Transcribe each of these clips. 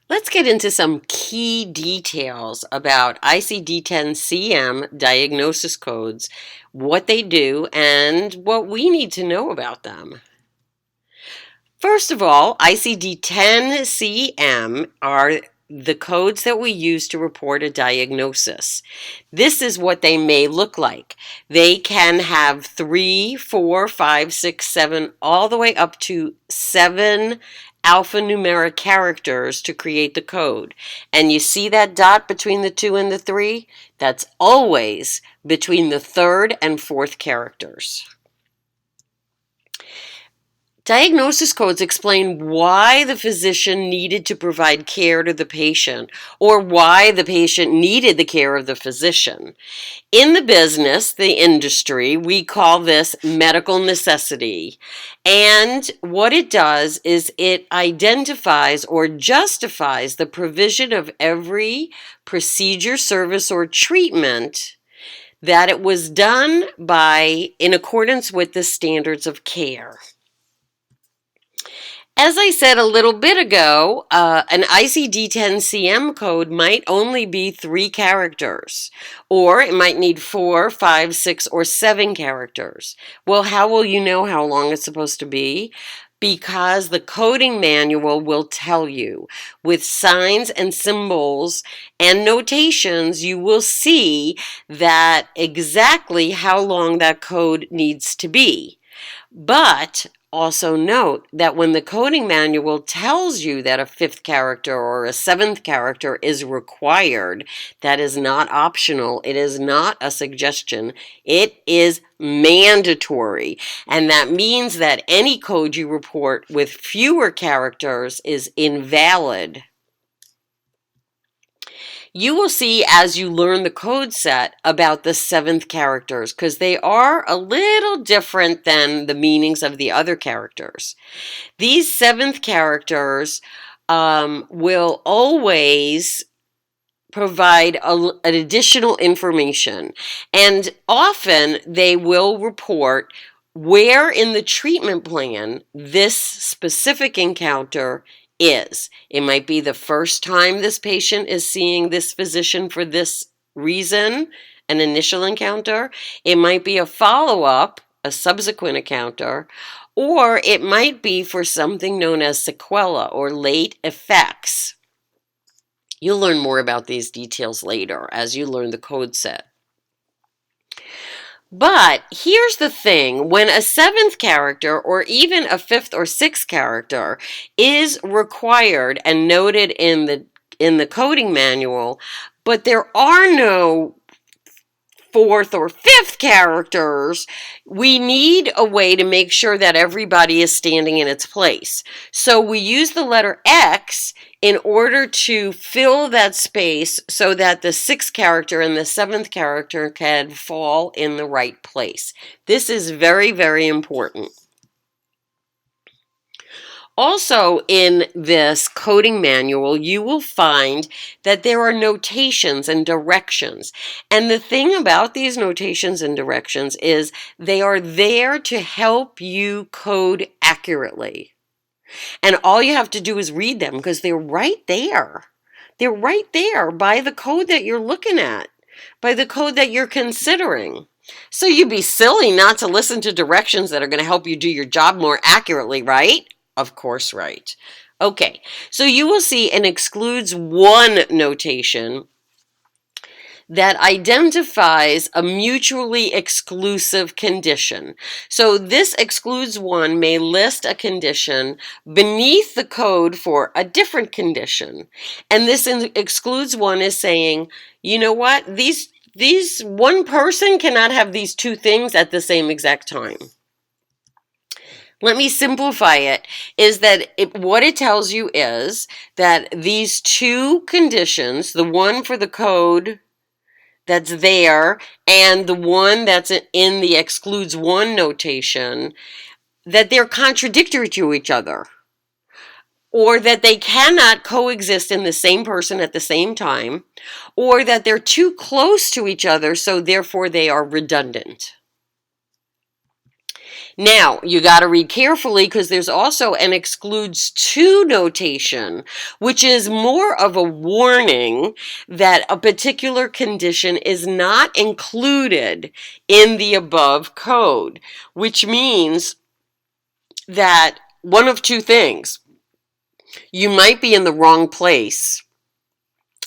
Let's get into some key details about ICD-10-CM diagnosis codes, what they do, and what we need to know about them. First of all, ICD-10-CM are the codes that we use to report a diagnosis. This is what they may look like. They can have 3, 4, 5, 6, 7, all the way up to 7 alphanumeric characters to create the code. And you see that dot between the 2 and the 3? That's always between the 3rd and 4th characters. Diagnosis codes explain why the physician needed to provide care to the patient or why the patient needed the care of the physician. In the business, the industry, we call this medical necessity. And what it does is it identifies or justifies the provision of every procedure, service, or treatment that it was done in accordance with the standards of care. As I said a little bit ago, an ICD-10-CM code might only be 3 characters, or it might need 4, 5, 6, or 7 characters. Well, how will you know how long it's supposed to be? Because the coding manual will tell you. With signs and symbols and notations, you will see that exactly how long that code needs to be. But also note that when the coding manual tells you that a 5th character or a 7th character is required, that is not optional. It is not a suggestion. It is mandatory. And that means that any code you report with fewer characters is invalid. You will see as you learn the code set about the 7th characters because they are a little different than the meanings of the other characters. These 7th characters will always provide an additional information, and often they will report where in the treatment plan this specific encounter is. It might be the first time this patient is seeing this physician for this reason, an initial encounter. It might be a follow-up, a subsequent encounter, or it might be for something known as sequela or late effects. You'll learn more about these details later as you learn the code set. But here's the thing, when a 7th character or even a 5th or 6th character is required and noted in the coding manual, but there are no 4th or 5th characters, we need a way to make sure that everybody is standing in its place. So we use the letter X in order to fill that space so that the 6th character and the 7th character can fall in the right place. This is very, very important. Also, in this coding manual, you will find that there are notations and directions. And the thing about these notations and directions is they are there to help you code accurately. And all you have to do is read them because they're right there. They're right there by the code that you're looking at, by the code that you're considering. So you'd be silly not to listen to directions that are going to help you do your job more accurately, right? Of course, right. Okay, so you will see an excludes one notation that identifies a mutually exclusive condition. So this excludes one may list a condition beneath the code for a different condition. And this excludes one is saying, you know what, these one person cannot have these 2 things at the same exact time. Let me simplify it, is that what it tells you is that these 2 conditions, the one for the code that's there and the one that's in the excludes one notation, that they're contradictory to each other, or that they cannot coexist in the same person at the same time, or that they're too close to each other, so therefore they are redundant. Now, you got to read carefully because there's also an excludes to notation, which is more of a warning that a particular condition is not included in the above code, which means that one of two things. You might be in the wrong place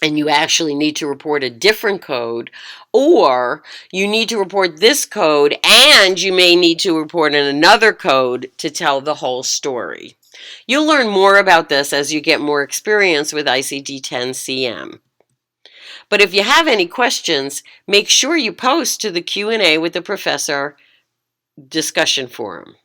and you actually need to report a different code, or you need to report this code and you may need to report in another code to tell the whole story. You'll learn more about this as you get more experience with ICD-10-CM. But if you have any questions, make sure you post to the Q&A with the professor discussion forum.